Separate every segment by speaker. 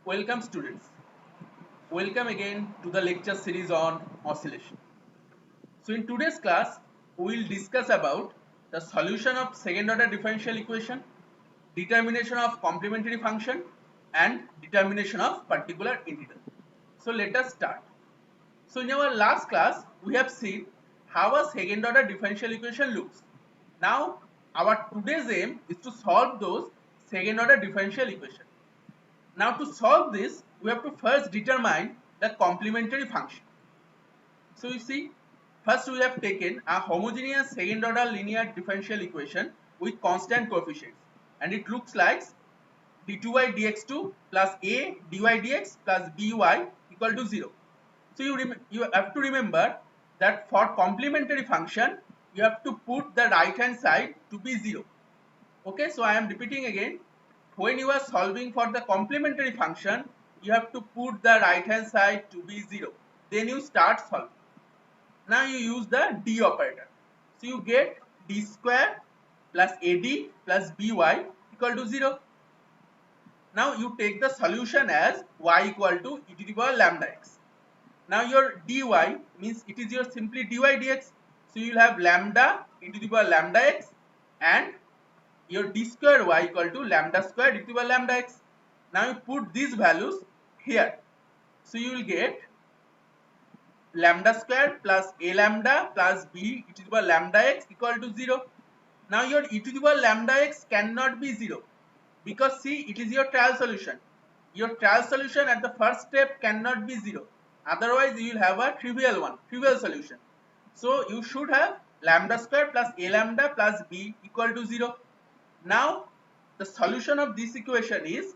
Speaker 1: Welcome students. Welcome again to the lecture series on oscillation. So in today's class, we will discuss about the solution of second order differential equation, determination of complementary function and determination of particular integral. So let us start. So in our last class, we have seen how a second order differential equation looks. Now our today's aim is to solve those second order differential equations. Now to solve this, we have to first determine the complementary function. So you see, first we have taken a homogeneous second order linear differential equation with constant coefficients, and it looks like d2 by dx2 plus a dy dx plus by equal to 0. So you have to remember that for complementary function, you have to put the right hand side to be 0. Okay, so I am repeating again. When you are solving for the complementary function, you have to put the right hand side to be 0. Then you start solving. Now you use the d operator. So you get d square plus ad plus by equal to 0. Now you take the solution as y equal to e to the power lambda x. Now your dy means it is your simply dy dx. So you will have lambda e to the power lambda x, and your d square y equal to lambda square e to the power lambda x. Now you put these values here. So you will get lambda square plus a lambda plus b e to the power lambda x equal to 0. Now your e to the power lambda x cannot be 0 because see, it is your trial solution. Your trial solution at the first step cannot be 0. Otherwise you will have a trivial solution. So you should have lambda square plus a lambda plus b equal to 0. Now the solution of this equation is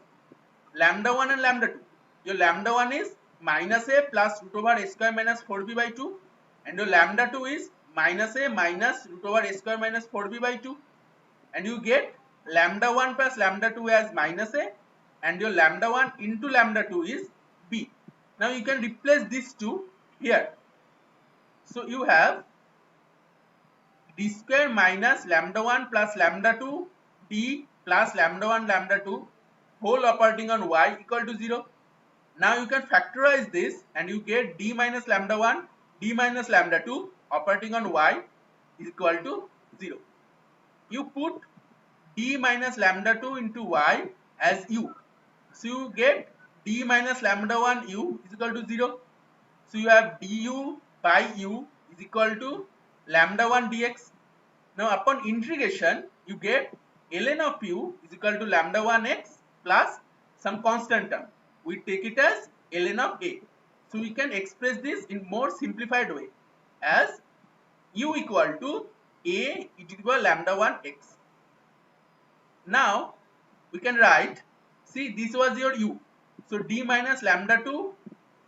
Speaker 1: lambda 1 and lambda 2. Your lambda 1 is minus a plus root over a square minus 4b by 2, and your lambda 2 is minus a minus root over a square minus 4b by 2, and you get lambda 1 plus lambda 2 as minus a, and your lambda 1 into lambda 2 is b. Now you can replace these two here. So you have d square minus lambda 1 plus lambda 2 d plus lambda 1 lambda 2 whole operating on y equal to 0. Now you can factorize this and you get d minus lambda 1 d minus lambda 2 operating on y is equal to 0. You put d minus lambda 2 into y as u. So you get d minus lambda 1 u is equal to 0. So you have du by u is equal to lambda 1 dx. Now upon integration, you get ln of u is equal to lambda 1 x plus some constant term. We take it as ln of a. So we can express this in more simplified way as u equal to a e to the power lambda 1 x. Now we can write, see, this was your u. So d minus lambda 2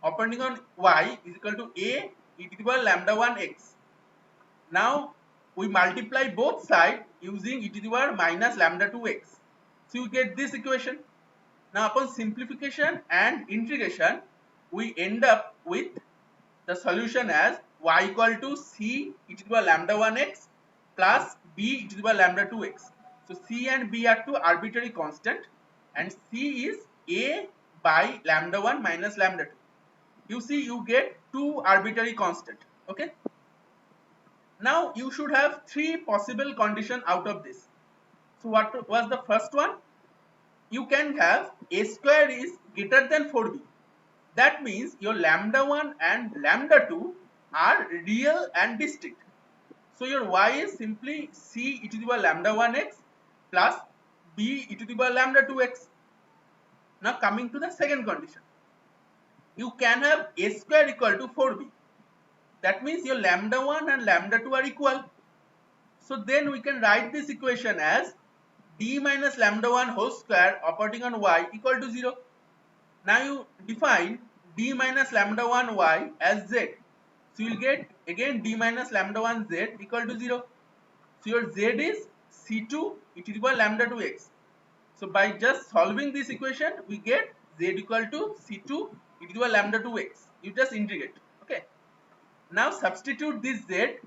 Speaker 1: operating on y is equal to a e to the power lambda 1 x. Now we multiply both sides using e to the power minus lambda 2x. So you get this equation. Now upon simplification and integration, we end up with the solution as y equal to c e to the power lambda 1x plus b e to the power lambda 2x. So c and b are two arbitrary constant, and c is a by lambda 1 minus lambda 2. You see, you get two arbitrary constant. Okay. Now you should have three possible conditions out of this. So what was the first one? You can have a square is greater than 4b. That means your lambda 1 and lambda 2 are real and distinct. So your y is simply c e to the power lambda 1 x plus b e to the power lambda 2 x. Now coming to the second condition. You can have a square equal to 4b. That means your lambda 1 and lambda 2 are equal. So then we can write this equation as d minus lambda 1 whole square operating on y equal to 0. Now you define d minus lambda 1 y as z. So you will get again d minus lambda 1 z equal to 0. So your z is c2 e to the power lambda 2x. So by just solving this equation, we get z equal to c2 e to the power lambda 2x. You just integrate. Okay. Now substitute this z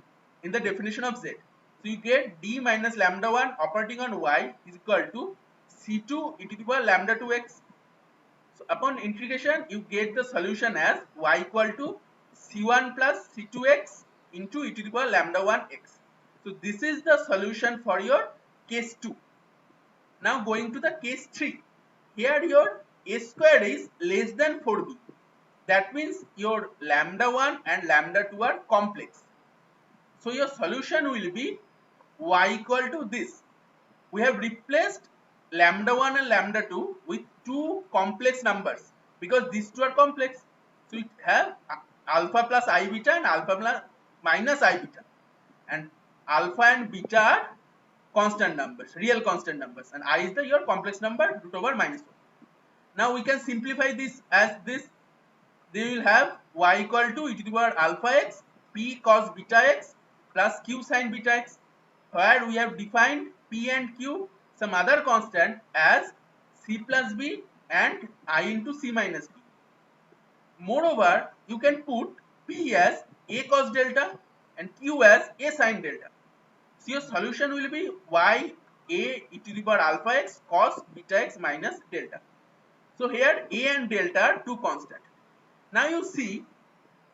Speaker 1: in the definition of z. So you get d minus lambda 1 operating on y is equal to c2 e to the power lambda 2x. So upon integration, you get the solution as y equal to c1 plus c2x into e to the power lambda 1x. So this is the solution for your case 2. Now going to the case 3. Here your a square is less than 4b. That means your lambda 1 and lambda 2 are complex. So your solution will be y equal to this. We have replaced lambda 1 and lambda 2 with two complex numbers because these two are complex. So we have alpha plus I beta and alpha plus minus I beta, and alpha and beta are constant numbers, real constant numbers, and I is the your complex number root over minus 1. Now we can simplify this as this. They will have y equal to e to the power alpha x p cos beta x plus q sin beta x, where we have defined p and q some other constant as c plus b and I into c minus b. Moreover, you can put p as a cos delta and q as a sin delta. So your solution will be y a e to the power alpha x cos beta x minus delta. So here a and delta are two constant. Now you see,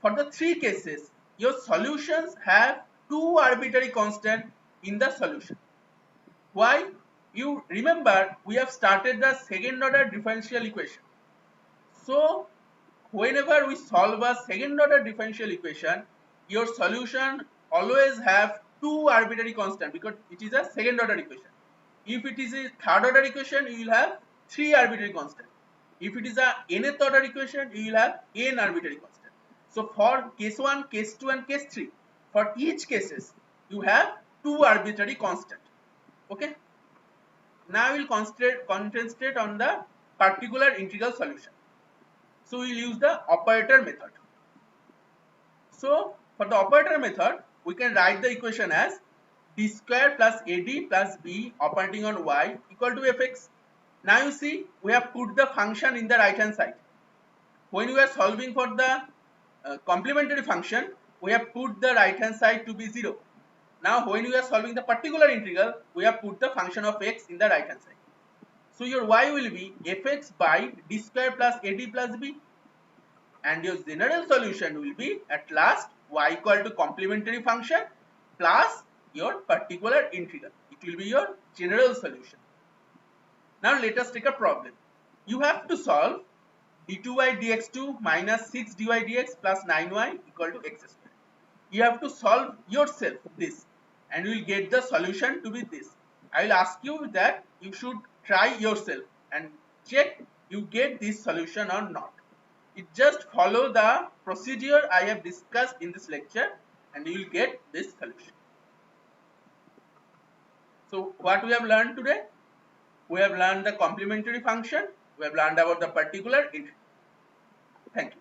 Speaker 1: for the three cases, your solutions have two arbitrary constant in the solution. Why? You remember we have started the second order differential equation. So whenever we solve a second order differential equation, your solution always have two arbitrary constant because it is a second order equation. If it is a third order equation, you will have three arbitrary constant. If it is a nth order equation, you will have n arbitrary constant. So for case 1, case 2 and case 3, for each cases you have two arbitrary constant. Okay. Now we will concentrate on the particular integral solution. So we will use the operator method. So for the operator method, we can write the equation as d square plus ad plus b operating on y equal to fx. Now you see, we have put the function in the right hand side. When we are solving for the complementary function, we have put the right hand side to be 0. Now when we are solving the particular integral, we have put the function of x in the right hand side. So your y will be fx by d square plus ad plus b, and your general solution will be at last y equal to complementary function plus your particular integral. It will be your general solution. Now let us take a problem. You have to solve d2y dx2 minus 6 dy dx plus 9y equal to x square. You have to solve yourself this, and you will get the solution to be this. I will ask you that you should try yourself and check you get this solution or not. It just follow the procedure I have discussed in this lecture and you will get this solution. So what we have learned today? We have learned the complementary function. We have learned about the particular integral. Thank you.